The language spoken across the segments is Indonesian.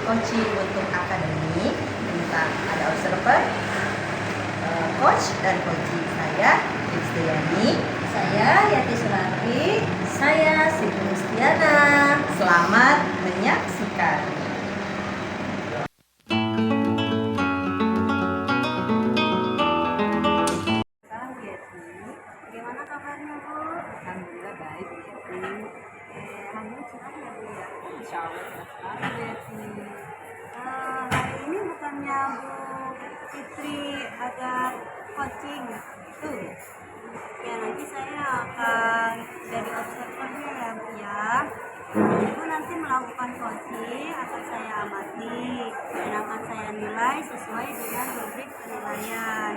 coaching untuk akademik tentang ada observer, coach dan coaching. Saya Kristiani, saya Yati Sulari, saya Siti Mustiana. Selamat menyaksikan. Salam Yati, bagaimana kabarnya Bu? Alhamdulillah baik, Yati. Alhamdulillah cerah ya Bu ya. Insya Allah selalu, Yati. Hari ini bukannya Bu Fitri ada coaching itu? Ya nanti saya akan jadi observernya ya Bu ya. Ibu nanti melakukan coaching akan saya amati dan akan saya nilai sesuai dengan rubrik penilaian.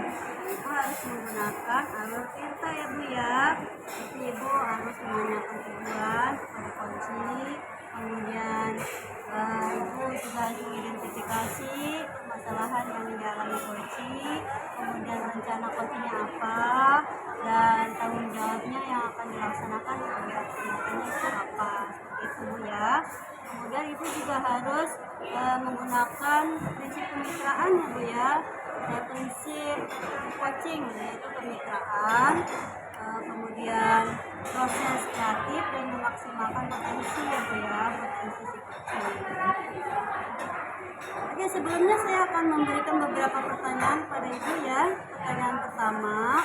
Ibu harus menggunakan alur cerita ya Bu ya. Jadi Ibu harus menanyakan tujuan kepada coaching, kemudian Ibu juga harus mengidentifikasi permasalahan yang dialami coaching, kemudian rencana coachingnya apa, dan tanggung jawabnya yang akan dilaksanakan itu apa, seperti itu Bu ya. Kemudian Ibu juga harus menggunakan prinsip kemitraan ya Bu ya, prinsip coaching yaitu kemitraan, kemudian proses kreatif dan memaksimalkan potensi ya Bu ya, potensi si coaching. Oke, sebelumnya saya akan memberikan beberapa pertanyaan pada Ibu ya. Pertanyaan pertama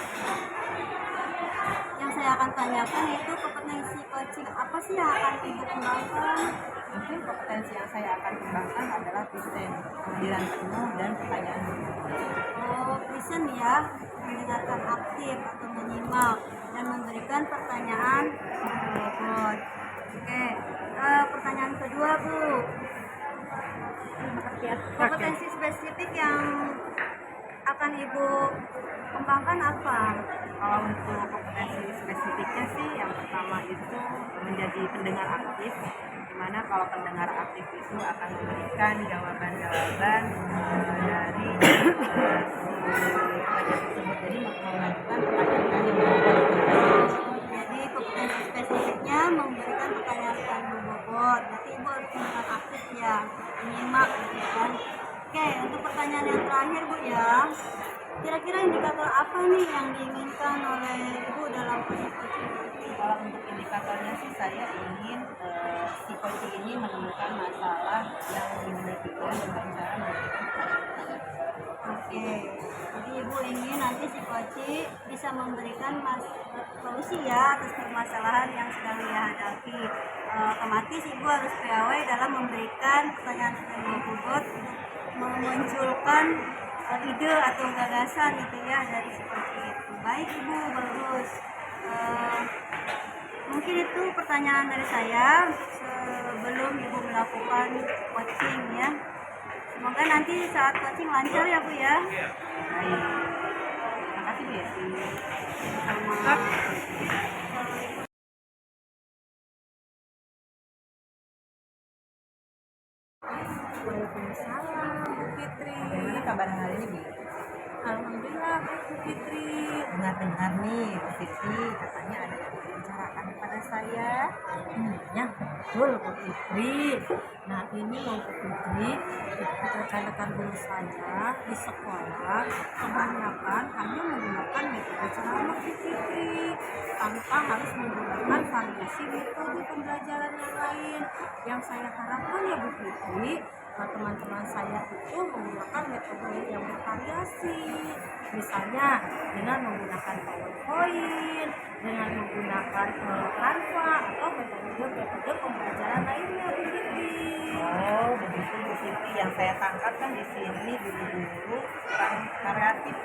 yang saya akan tanyakan yaitu kompetensi coaching apa sih yang akan Ibu kembangkan? Mungkin kompetensi yang saya akan kembangkan adalah present, kehadiran penuh dan pertanyaan. Listen ya, mendengarkan aktif atau menyimak dan memberikan pertanyaan berbobot. Oke, pertanyaan kedua Bu, kompetensi spesifik yang akan Ibu kembangkan apa? Kalau untuk kompetensi spesifiknya sih, yang pertama itu menjadi pendengar aktif, dimana kalau pendengar aktif itu akan memberikan jawaban-jawaban dari si pelajar tersebut, jadi mengajukan pertanyaan yang berbobot. Jadi kompetensi spesifiknya memberikan pertanyaan yang berbobot. Berarti Ibu harus mendengar aktif ya, menyimak gitu kan. Oke, untuk pertanyaan yang terakhir Bu ya, kira-kira indikator apa nih yang diinginkan oleh Ibu dalam proses coaching nanti? Kalau untuk indikatornya sih, saya ingin si coaching ini menemukan masalah yang dimiliki dan berencana memberikan kepada pelajar. Oke, jadi Ibu ingin nanti si coaching bisa memberikan solusi ya atas permasalahan yang sedang dihadapi. Otomatis Ibu harus piawai dalam memberikan pertanyaan yang berbobot untuk memunculkan ide atau gagasan gitu ya dari si coaching itu. Baik Ibu, bagus. Mungkin itu pertanyaan dari saya sebelum Ibu melakukan coaching ya. Semoga nanti saat coaching lancar ya Bu ya. Baik, terima kasih Bu Yati. Sama. Waalaikumsalam Bu Fitri. Bagaimana kabar hari ini, Bu? Alhamdulillah baik Bu Fitri. Dengar-dengar nih, Bu Fitri katanya ada yang dibicarakan kepada saya. Ya betul Bu Fitri. Nah ini loh Bu Fitri, rekan-rekan guru saya di sekolah kebanyakan hanya menggunakan metode ceramah Bu Fitri tanpa harus menggunakan variasi metode pembelajaran yang lain. Yang saya harapkan ya Bu Fitri, teman-teman saya itu menggunakan metode yang bervariasi, misalnya dengan menggunakan PowerPoint, dengan menggunakan Canva atau metode pembelajaran lainnya Bu Fitri. Oh, begitu Bu Fitri. Yang saya tangkap kan di sini guru-guru kurang kreatif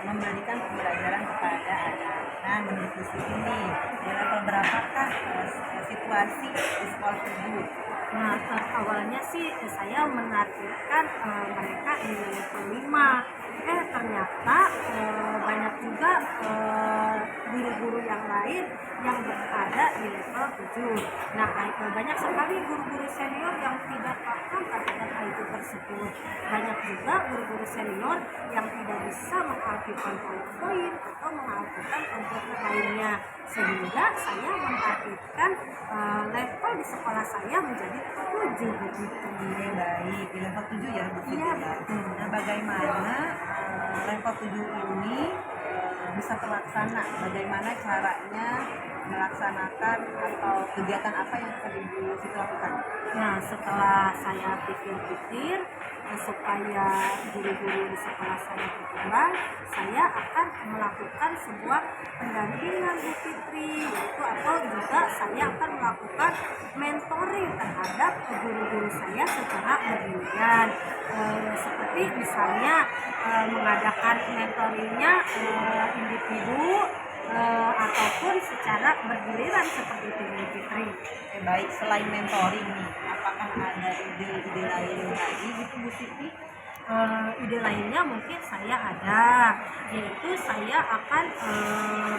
memberikan pembelajaran kepada anak. Nah, menurut Bu Fitri ini di level berapakah situasi di sekolah tersebut? Nah, awalnya sih saya menargetkan mereka di level 5. Ternyata banyak juga guru-guru yang lain yang berada di level 7. Nah, banyak sekali guru-guru senior yang tidak paham terhadap hal itu tersebut. Banyak juga guru-guru senior yang tidak bisa mengaktifkan PowerPoint atau mengaktifkan komputer lainnya. Sehingga saya mengaktifkan level di sekolah saya menjadi 7 7 Bu Fitri. Oke, baik. Di level 7 ya, Bu Siti Iya, ya. betul. Nah, bagaimana level 7 ini bisa terlaksana? Bagaimana caranya melaksanakan atau kegiatan apa yang akan Ibu Siti lakukan? Nah, setelah saya pikir-pikir, supaya guru-guru di sekolah saya berkembang, saya akan melakukan sebuah pendampingan Bu Fitri, yaitu atau juga saya akan melakukan mentoring terhadap guru-guru saya secara bergiliran. Seperti misalnya mengadakan mentoringnya individu ataupun secara bergiliran seperti itu Bu Fitri. Oke, baik. Selain mentoring nih, apakah ada ide-ide lain lagi gitu Bu Siti? Ide lainnya mungkin saya ada, yaitu saya akan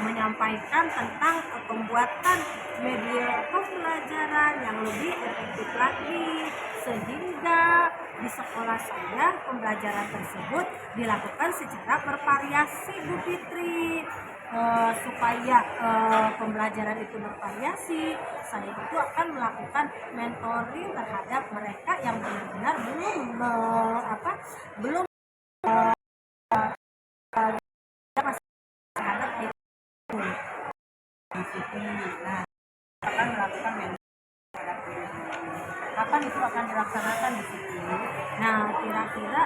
menyampaikan tentang pembuatan media pembelajaran yang lebih efektif lagi, sehingga di sekolah saya pembelajaran tersebut dilakukan secara bervariasi Bu Fitri. Supaya pembelajaran itu bervariasi, saya itu akan melakukan mentoring terhadap mereka yang benar-benar belum masih terhadap itu. Bu Siti. Nah, akan melakukan mentoring terhadap guru-guru. Kapan itu akan dilaksanakan Bu Siti? Nah, kira-kira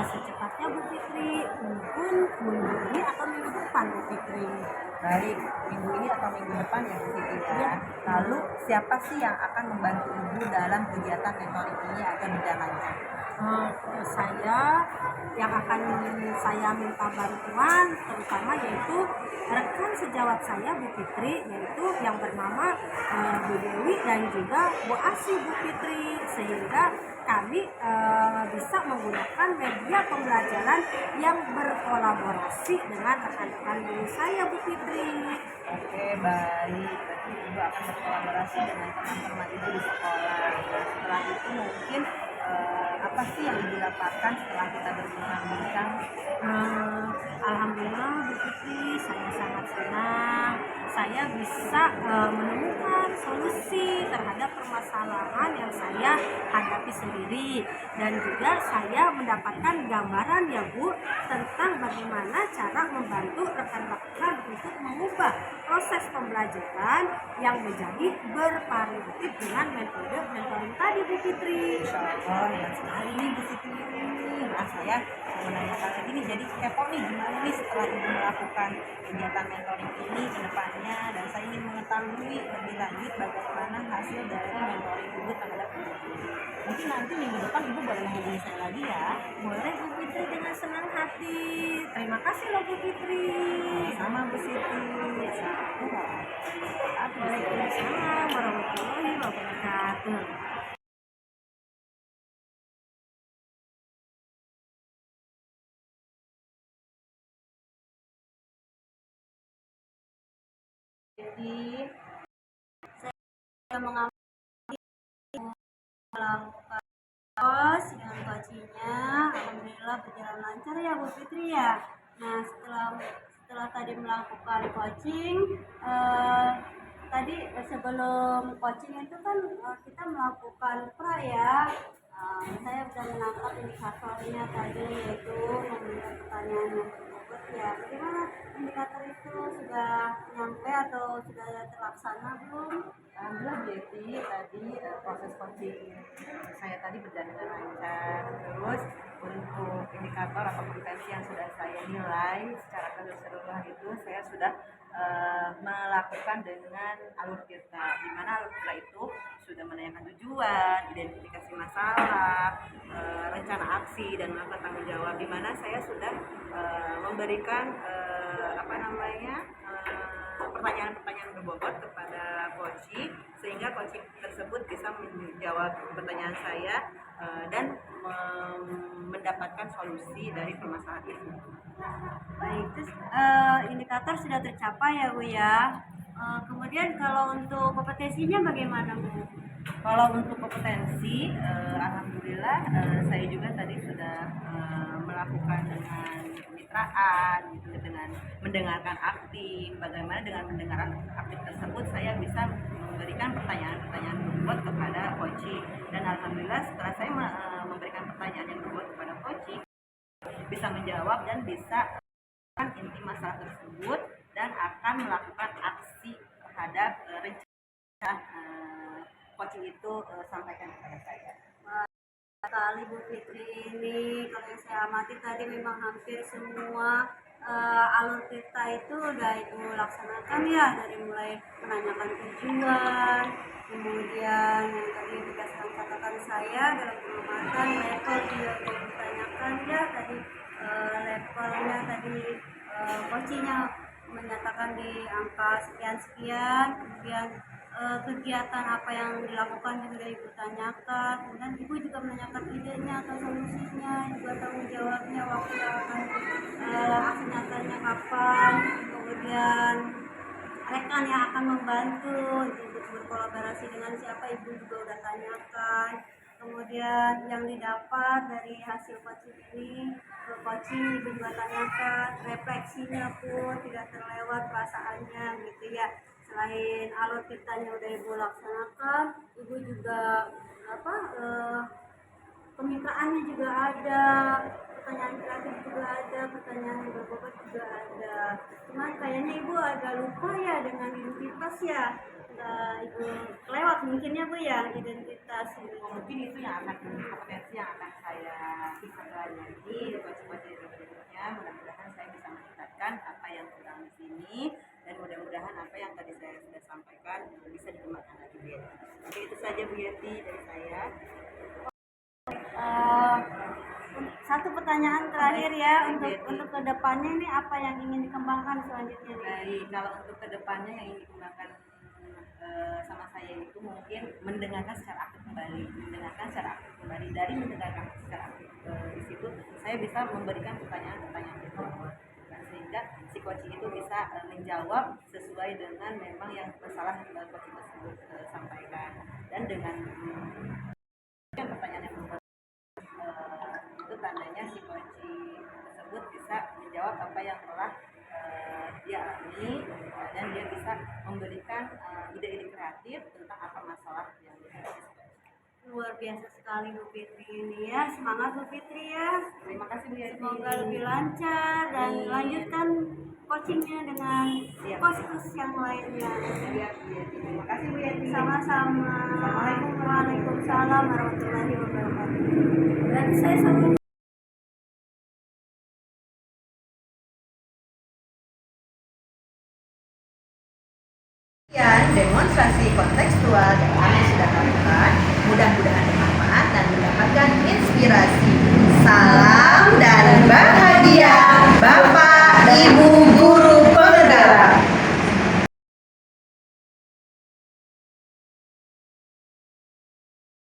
secepatnya Bu Fitri, mungkin minggu ini atau minggu depan Bu Fitri. Baik, minggu ini atau minggu depan ya Bu Siti ya. Iya. Lalu siapa sih yang akan membantu Ibu dalam kegiatan mentoring ini agar berjalan lancar? Saya yang akan saya minta bantuan terutama yaitu rekan sejawat saya Bu Fitri, yaitu yang bernama Bu Dewi dan juga Bu Asi Bu Fitri, sehingga kami bisa menggunakan media pembelajaran yang berkolaborasi dengan rekan-rekan guru saya Bu Fitri. Oke, baik. Berarti Ibu akan berkolaborasi dengan teman-teman Ibu di sekolah. Nah, setelah itu mungkin apa sih yang Ibu dapatkan setelah kita berbincang-bincang? Alhamdulillah Bu Fitri, saya sangat senang saya bisa menemukan solusi terhadap permasalahan yang saya hadapi sendiri, dan juga saya mendapatkan gambaran ya Bu tentang bagaimana cara membantu rekan-rekan untuk mengubah proses pembelajaran yang menjadi bervariatif dengan metode mentoring tadi Bu Fitri. Insya Allah, hebat sekali nih Bu Siti. Nah, saya mau menanyakan lagi nih, jadi kepo nih gimana nih setelah Ibu melakukan kegiatan mentoring ini ke depannya, dan saya ingin mengetahui lebih lanjut bagaimana hasil dari mentoring Ibu terhadap Ibu. Mungkin nanti minggu depan Ibu boleh menghubungi saya lagi ya. Boleh Bu Fitri, dengan senang hati. Terima kasih loh Bu Fitri. Sama Bu Siti. Assalamualaikum warahmatullahi wabarakatuh. Waalaikumsalam warahmatullahi wabarakatuh. Siti. Saya mengambil melakukan kos dengan coachingnya, alhamdulillah berjalan lancar ya Bu Fitri ya. Nah, setelah tadi melakukan coaching, tadi sebelum coaching itu kan kita melakukan pra ya. Saya sudah menangkap indikatornya tadi, yaitu memberikan pertanyaan yang berbobot ya. Bagaimana indikator itu sudah nyampe atau sudah terlaksana belum? Alhamdulillah Bu Yeti, tadi proses coaching saya tadi berjalan dengan lancar. Terus untuk indikator atau kompetensi yang sudah saya nilai secara keseluruhan itu saya sudah melakukan dengan alur tirta, di mana alur tirta itu sudah menanyakan tujuan, identifikasi masalah, rencana aksi, dan melakukan tanggung jawab, di mana saya sudah memberikan pertanyaan-pertanyaan berbobot kepada coaching, sehingga coaching tersebut bisa menjawab pertanyaan saya dan mendapatkan solusi dari permasalahan itu. Baik, terus indikator sudah tercapai ya Bu ya. Kemudian kalau untuk kompetensinya bagaimana Bu? Kalau untuk kompetensi, alhamdulillah saya juga tadi sudah melakukan dengan kemitraan, gitu, dengan mendengarkan aktif. Bagaimana dengan mendengarkan aktif tersebut saya bisa memberikan pertanyaan-pertanyaan berbobot kepada coaching. Dan alhamdulillah setelah saya memberikan pertanyaan yang berbobot kepada coaching, bisa menjawab dan bisa inti masalah tersebut dan akan melakukan aksi terhadap rencana coaching itu sampaikan kepada saya. Kali Bu Fitri ini kalau yang saya amati tadi memang hampir semua alur kita itu udah Ibu laksanakan ya, dari mulai menanyakan tujuan, kemudian yang tadi berdasarkan catatan saya dalam pengamatan level juga Ibu ditanyakan ya tadi, levelnya tadi coachingnya menyatakan di angka sekian-sekian, kemudian kegiatan apa yang dilakukan juga Ibu tanyakan, kemudian Ibu juga menanyakan idenya atau solusinya, juga tanggung jawabnya, waktu yang akan aksi nyatanya kapan, kemudian rekan yang akan membantu untuk berkolaborasi dengan siapa Ibu juga udah tanyakan, kemudian yang didapat dari hasil coaching ini, coaching Ibu juga tanyakan, refleksinya pun tidak terlewat perasaannya gitu ya. Selain alur kitanya udah Ibu laksanakan, Ibu juga kemitraannya juga ada, pertanyaan kreatif juga ada, pertanyaan yang berbobot juga ada. Cuman kayaknya Ibu agak lupa ya dengan identitas ya. Ibu kelewat mungkinnya Bu ya identitas ini. Mungkin itu yang akan kompetensi yang akan saya tingkatkan lagi di coaching berikutnya. Mudah-mudahan saya bisa meningkatkan apa yang kurang di sini dan mudah-mudahan apa yang tadi saya sudah sampaikan bisa dikembangkan lagi Bu Yeti. Oke, itu saja Bu Yeti dari saya. Satu pertanyaan terakhir ya, untuk kedepannya ini apa yang ingin dikembangkan selanjutnya nih? Baik, kalau untuk kedepannya yang ingin dikembangkan sama saya itu mungkin mendengarkan secara aktif kembali, dari mendengarkan secara aktif di situ saya bisa memberikan pertanyaan-pertanyaan itu, sehingga si coaching itu bisa menjawab sesuai dengan memang yang masalah coaching tersebut sampaikan, dan dengan pertanyaan yang itu tandanya si coaching tersebut bisa menjawab apa yang telah dia alami, dan dia bisa memberikan ide-ide kreatif tentang apa masalah yang dihadapi. Luar biasa sekali Bu Fitri ini ya, semangat Bu Fitri ya. Terima kasih Bu Yeti. Semoga lebih lancar dan lanjutkan coachingnya dengan coach yang lainnya. Iya, Bu Yeti. Terima kasih Bu Yeti. Sama-sama. Assalamualaikum. Waalaikumsalam warahmatullahi wabarakatuh. Dan saya sama Demonstrasi kontekstual yang kami sudah lakukan mudah-mudahan bermanfaat dan mendapatkan inspirasi. Salam